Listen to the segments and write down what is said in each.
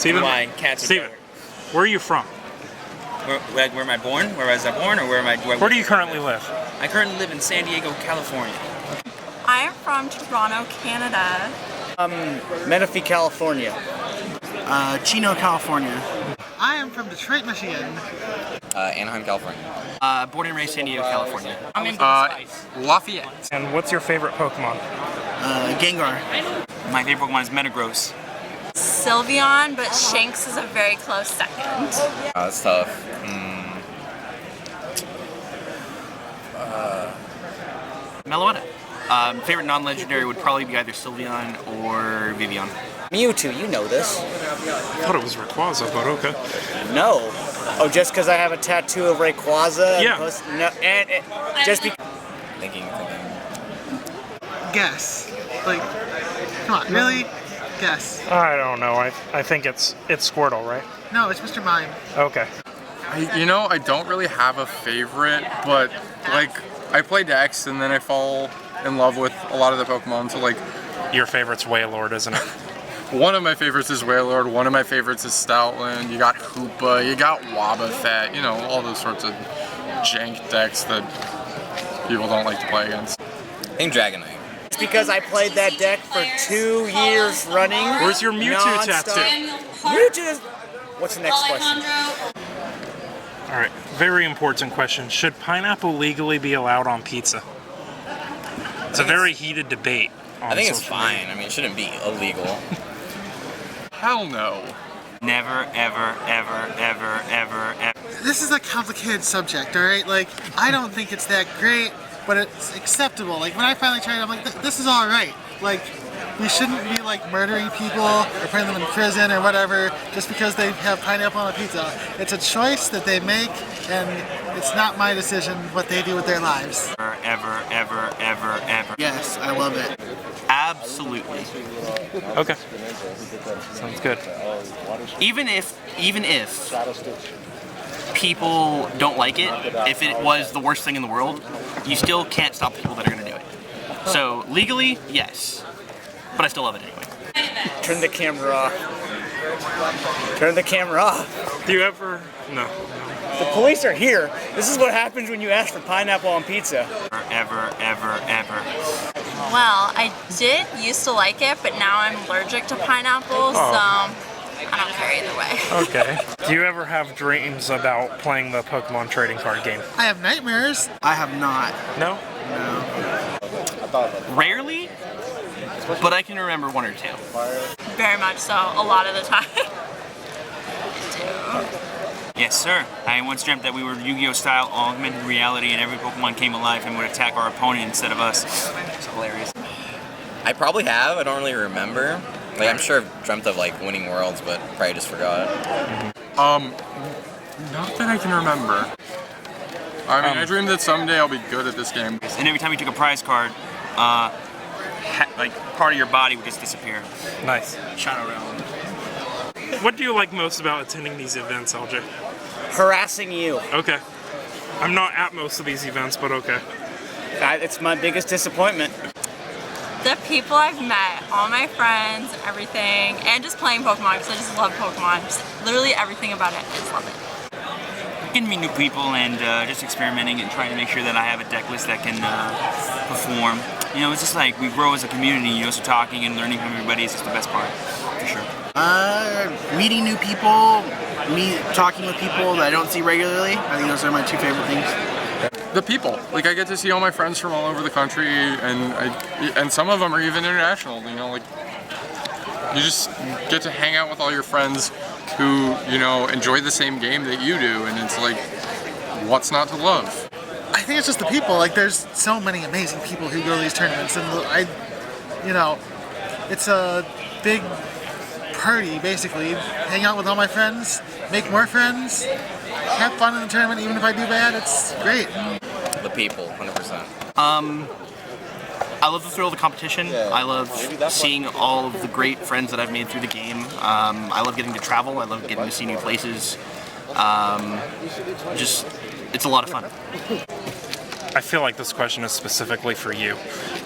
Steven? Why? Cats are Steven, better. where are you from? Where am I born? Where was I born, or Where do you currently live? I currently live in San Diego, California. I am from Toronto, Canada. Menifee, California. Chino, California. I am from Detroit, Michigan. Anaheim, California. Born and raised San Diego, California. I'm in Lafayette. And what's your favorite Pokemon? Gengar. My favorite Pokemon is Metagross. Sylveon, but Shanks is a very close second. That's tough. Meloetta. Favorite non-legendary would probably be either Sylveon or Vivian. Mewtwo, you know this. I thought it was Rayquaza, but okay. No. Oh, just because I have a tattoo of Rayquaza? Yeah. Just because. Thinking. Guess. Like, come on, really? Guess. I don't know. I think it's Squirtle, right? No, it's Mr. Mime. Okay. I don't really have a favorite, but like I play Dex and then I fall in love with a lot of the Pokemon. So like, Your favorite's Wailord, isn't it? one of my favorites is Wailord. One of my favorites is Stoutland. You got Hoopa. You got Wobbuffet. You know, all those sorts of jank decks that people don't like to play against. I think Dragonite. It's because I played that deck for 2 years running. Where's your Mewtwo non-stop. tattoo? Mewtwo is... What's the next question? All right. Very important question. Should pineapple legally be allowed on pizza? It's a very heated debate. I think it's social fine. media. I mean, it shouldn't be illegal. Hell no. Never, ever, ever, ever, ever, ever. This is a complicated subject, all right? Like, I don't think it's that great, but it's acceptable. Like, when I finally tried it, I'm like, this is all right. Like, we shouldn't be, like, murdering people or putting them in prison or whatever just because they have pineapple on a pizza. It's a choice that they make, and it's not my decision what they do with their lives. Ever, ever, ever, ever. Yes, I love it. Absolutely. Okay. Sounds good. Even if people don't like it, if it was the worst thing in the world, you still can't stop the people that are going to do it. So legally, yes, but I still love it anyway. Turn the camera off. Turn the camera off. Do you ever? No. The police are here. This is what happens when you ask for pineapple on pizza. Ever, ever, ever. Well, I did used to like it, but now I'm allergic to pineapples, so I don't care either way. Okay. Do you ever have dreams about playing the Pokemon trading card game? I have nightmares. I have not. No? Rarely, but I can remember one or two. Very much so, a lot of the time. Yes, sir. I once dreamt that we were Yu-Gi-Oh! Style augmented reality and every Pokemon came alive and would attack our opponent instead of us. It's hilarious. I probably have. I don't really remember. Like, I'm sure I've dreamt of like winning worlds, but probably just forgot. Not that I can remember. I mean, I dream that someday I'll be good at this game. And every time you took a prize card, like part of your body would just disappear. Nice. Shot around. What do you like most about attending these events, LJ? Harassing you. Okay. I'm not at most of these events, but okay. It's my biggest disappointment. The people I've met, all my friends, everything, and just playing Pokemon because I just love Pokemon. Just literally everything about it. I just love it. Getting to meet new people and just experimenting and trying to make sure that I have a deck list that can perform. You know, it's just like we grow as a community, you know, so talking and learning from everybody is just the best part, for sure. Meeting new people, talking with people that I don't see regularly. I think those are my two favorite things. The people. Like, I get to see all my friends from all over the country, and some of them are even international. You know, like, you just get to hang out with all your friends who, you know, enjoy the same game that you do, and it's like, what's not to love? I think it's just the people. Like, there's so many amazing people who go to these tournaments, and it's a big party, basically. Hang out with all my friends, make more friends, have fun in the tournament, even if I do bad, it's great. The people, 100%. I love the thrill of the competition. I love seeing all of the great friends that I've made through the game. I love getting to travel. I love getting to see new places. It's a lot of fun. I feel like this question is specifically for you.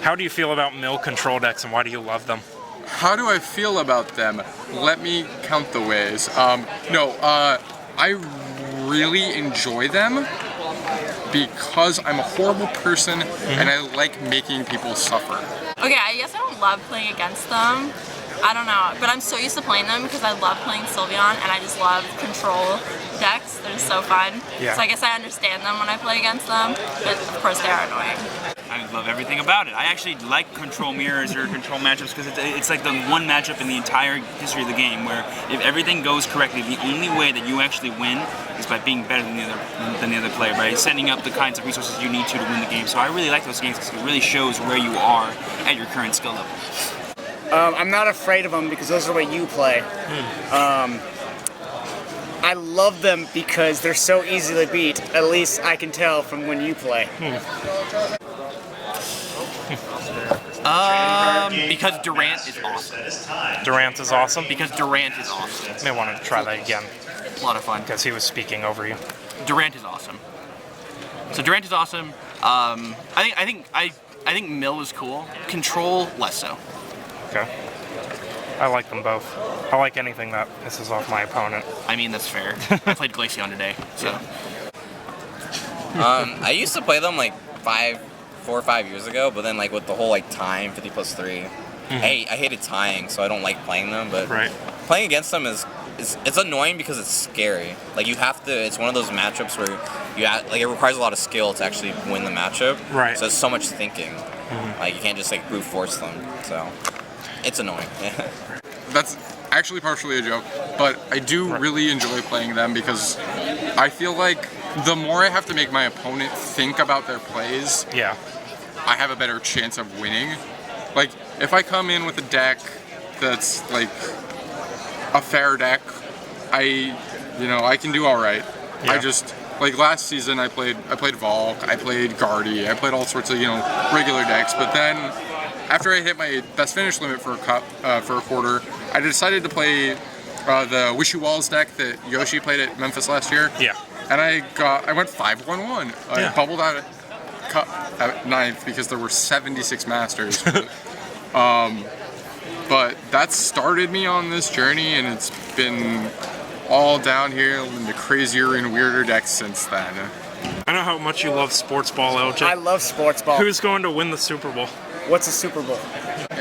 How do you feel about mill control decks and why do you love them? How do I feel about them? Let me count the ways. I really enjoy them because I'm a horrible person and I like making people suffer. Okay, I guess I don't love playing against them. I don't know, but I'm so used to playing them because I love playing Sylveon and I just love control decks. They're just so fun. Yeah. So I guess I understand them when I play against them, but of course they are annoying. I love everything about it. I actually like control mirrors or control matchups because it's like the one matchup in the entire history of the game where if everything goes correctly, the only way that you actually win is by being better than the other player, by setting up the kinds of resources you need to win the game. So I really like those games because it really shows where you are at your current skill level. I'm not afraid of them because those are the way you play. I love them because they're so easy to beat. At least I can tell from when you play. Because Durant is awesome. Durant is awesome. Because Durant is awesome. May want to try that again It's a lot of fun. because he was speaking over you. Durant is awesome. So Durant is awesome. I think Mill is cool. Control less so. Okay. I like them both. I like anything that pisses off my opponent. I mean, that's fair. I played Glaceon today, so. I used to play them like 4 or 5 years ago, but then like with the whole like time 50+3, I hated tying, so I don't like playing them. But playing against them is it's annoying because it's scary. Like you have to. It's one of those matchups where it requires a lot of skill to actually win the matchup. Right. So it's so much thinking. Like you can't just like brute force them. So it's annoying. That's actually partially a joke, but I do really enjoy playing them because I feel like the more I have to make my opponent think about their plays, I have a better chance of winning. Like, if I come in with a deck that's like a fair deck, I can do all right. I just like last season I played Valk, I played Guardy, I played all sorts of regular decks, but then after I hit my best finish limit for a quarter, I decided to play the Wishy Walls deck that Yoshi played at Memphis last year. Yeah. And I went 5-1-1. I bubbled out at ninth because there were 76 masters. But that started me on this journey, and it's been all downhill into crazier and weirder decks since then. I know how much you love sports ball, LJ. I love sports ball. Who's going to win the Super Bowl? What's a Super Bowl? I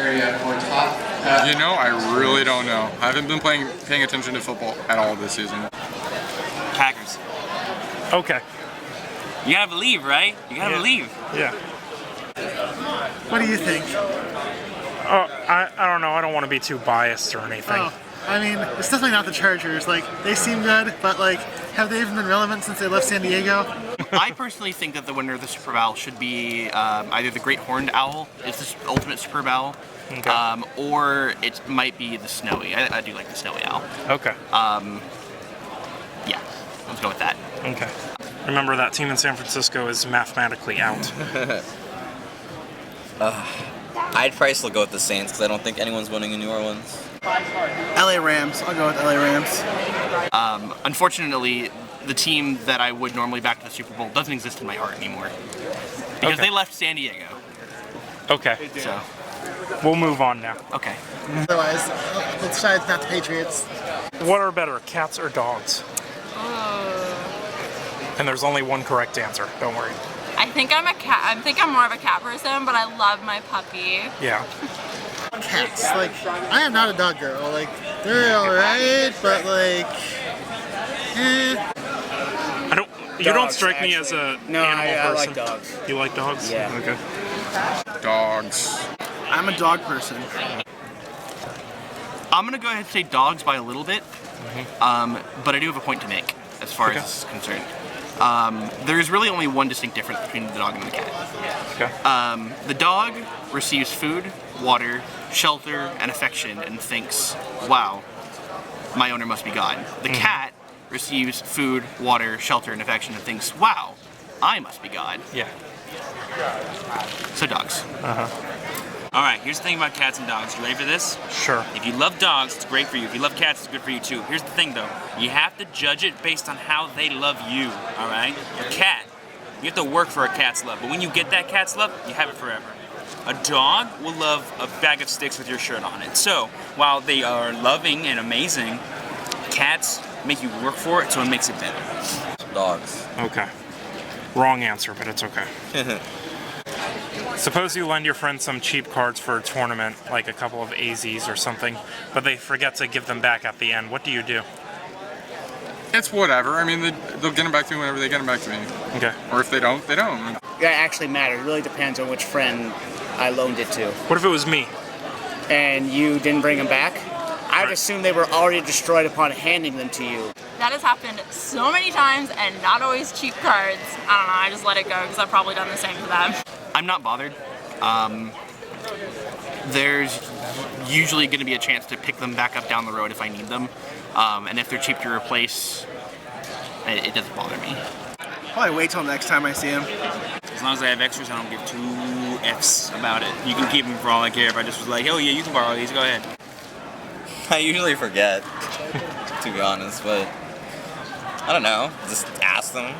really don't know. I haven't been paying attention to football at all this season. Packers. Okay. You gotta believe, right? You gotta believe. Yeah. What do you think? I don't know. I don't want to be too biased or anything. Oh, I mean, it's definitely not the Chargers. Like, they seem good, but like, have they even been relevant since they left San Diego? I personally think that the winner of the Super Bowl should be either the Great Horned Owl, it's the ultimate Super Owl, or it might be the Snowy. I do like the Snowy Owl. Okay. Yeah, let's go with that. Okay. Remember that team in San Francisco is mathematically out. I'd probably still go with the Saints because I don't think anyone's winning in New Orleans. LA Rams. I'll go with LA Rams. Unfortunately, the team that I would normally back to the Super Bowl doesn't exist in my heart anymore. Because they left San Diego. Okay. So, We'll move on now. okay. Otherwise, let's try it's not the Patriots. What are better, cats or dogs? And there's only one correct answer. Don't worry. I think I'm a cat. I think I'm more of a cat person, but I love my puppy. Yeah. Cats. Like, I am not a dog girl. Like, they're alright, but like, I don't. You don't Dogs, strike me as actually. a No, animal I person. like dogs. You like dogs? Yeah. Okay. Dogs. I'm a dog person. I'm gonna go ahead and say dogs by a little bit, but I do have a point to make as far as this is concerned. There is really only one distinct difference between the dog and the cat. Okay. The dog receives food, water, shelter, and affection and thinks, wow, my owner must be God. The cat receives food, water, shelter, and affection and thinks, wow, I must be God. Yeah. So dogs. All right, here's the thing about cats and dogs. You ready for this? Sure. If you love dogs, it's great for you. If you love cats, it's good for you too. Here's the thing though. You have to judge it based on how they love you, all right? A cat, you have to work for a cat's love. But when you get that cat's love, you have it forever. A dog will love a bag of sticks with your shirt on it. So while they are loving and amazing, cats make you work for it, so it makes it better. Dogs. Okay. Wrong answer, but it's okay. Suppose you lend your friend some cheap cards for a tournament, like a couple of AZs or something, but they forget to give them back at the end. What do you do? It's whatever. I mean, they'll get them back to me whenever they get them back to me. Okay. Or if they don't, they don't. That actually matters. It really depends on which friend I loaned it to. What if it was me? And you didn't bring them back? I'd assume they were already destroyed upon handing them to you. That has happened so many times and not always cheap cards. I don't know, I just let it go because I've probably done the same to them. I'm not bothered. There's usually going to be a chance to pick them back up down the road if I need them. And if they're cheap to replace, it doesn't bother me. Probably wait till next time I see him. As long as I have extras, I don't give two F's about it. You can keep them for all I care. If I just was like, oh yeah, you can borrow these, go ahead. I usually forget, to be honest, but I don't know. Just ask them,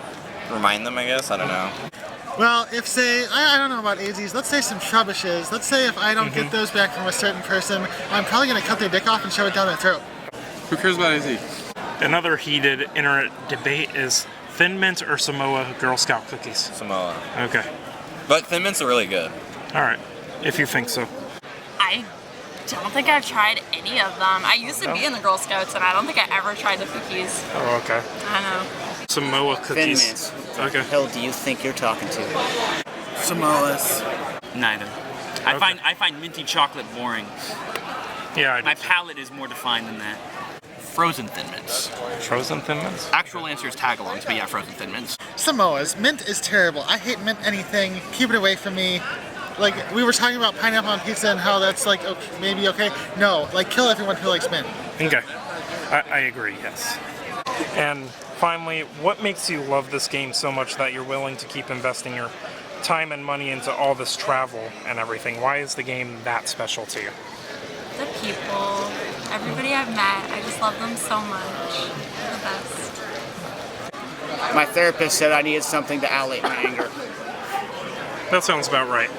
remind them, I guess. I don't know. Well, if say, I don't know about AZs, let's say some Trubbishes. Let's say if I don't get those back from a certain person, I'm probably going to cut their dick off and shove it down their throat. Who cares about AZ? Another heated internet debate is Thin Mint or Samoa Girl Scout cookies? Samoa. Okay. But Thin Mints are really good. All right, if you think so. I don't think I've tried any of them. I used to be in the Girl Scouts and I don't think I ever tried the cookies. Oh, okay. I don't know. Samoa Thin cookies. Mints. Okay. Who the hell do you think you're talking to? Samoas. Neither. I find minty chocolate boring. Yeah, My palate is more defined than that. Frozen Thin Mints. Frozen Thin Mints? Actual answer is tagalongs, but yeah, frozen Thin Mints. Samoas. Mint is terrible. I hate mint anything. Keep it away from me. Like, we were talking about pineapple on pizza and how that's like, okay, maybe okay. No, like kill everyone who likes mint. Okay. I agree, yes. And finally, what makes you love this game so much that you're willing to keep investing your time and money into all this travel and everything? Why is the game that special to you? The people, everybody I've met, I just love them so much. They're the best. My therapist said I needed something to allay my anger. That sounds about right.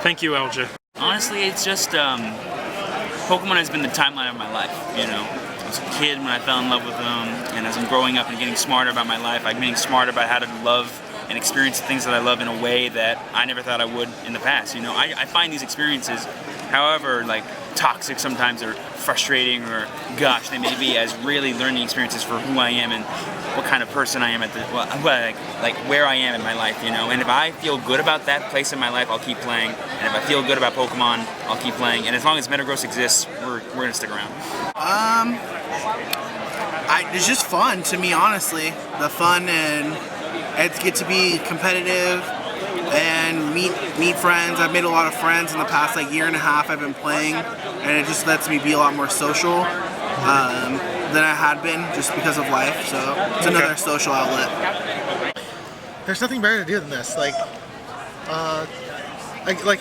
Thank you, LJ. Honestly, it's just Pokemon has been the timeline of my life. You know, I was a kid when I fell in love with them, and as I'm growing up and getting smarter about my life, I'm getting smarter about how to love and experience the things that I love in a way that I never thought I would in the past. You know, I find these experiences, however like toxic sometimes or frustrating or gosh they may be, as really learning experiences for who I am and what kind of person I am at the like where I am in my life, you know. And if I feel good about that place in my life, I'll keep playing. And if I feel good about Pokemon, I'll keep playing. And as long as Metagross exists, we're gonna stick around. It's just fun to me, honestly. The fun and it's get to be competitive and meet friends. I've made a lot of friends in the past like year and a half I've been playing, and it just lets me be a lot more social than I had been just because of life. So it's another social outlet. There's nothing better to do than this. Like I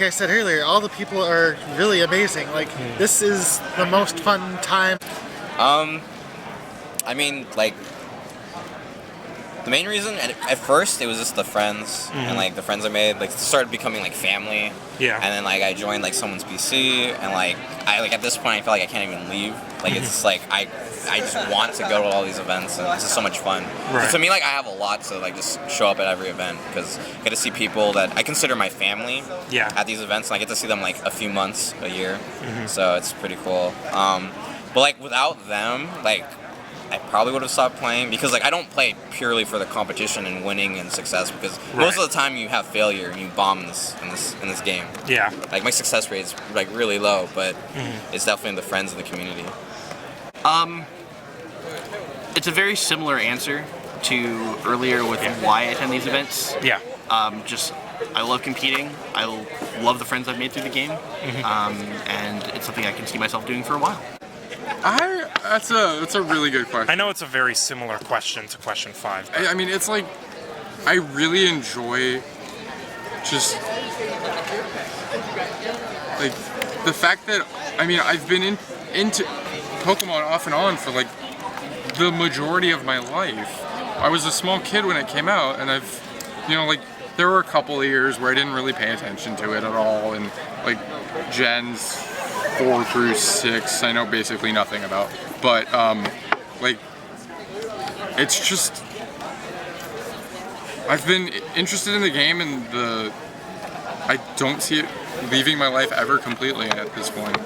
said earlier, all the people are really amazing. Like, this is the most fun time. I mean, like, the main reason, at first, it was just the friends, and, like, the friends I made, like, started becoming, like, family. Yeah. And then, like, I joined, like, someone's PC, and, like, at this point, I feel like I can't even leave. Like, it's just, like, I just want to go to all these events, and it's just so much fun. Right. So to me, like, I have a lot to, like, just show up at every event, because I get to see people that I consider my family at these events, and I get to see them, like, a few months, a year. So it's pretty cool. But, like, without them, like, I probably would have stopped playing, because like I don't play purely for the competition and winning and success, because most of the time you have failure and you bomb in this game. Yeah. Like my success rate is like really low, but it's definitely the friends and the community. It's a very similar answer to earlier with why I attend these events. Yeah. Just I love competing. I love the friends I've made through the game, and it's something I can see myself doing for a while. That's a really good question. I know it's a very similar question to question 5. I mean, it's like, I really enjoy just, like, the fact that, I mean, I've been into Pokemon off and on for, like, the majority of my life. I was a small kid when it came out, and I've, you know, like, there were a couple of years where I didn't really pay attention to it at all, and like gens 4 through 6, I know basically nothing about. But like, it's just, I've been interested in the game, and I don't see it leaving my life ever completely at this point.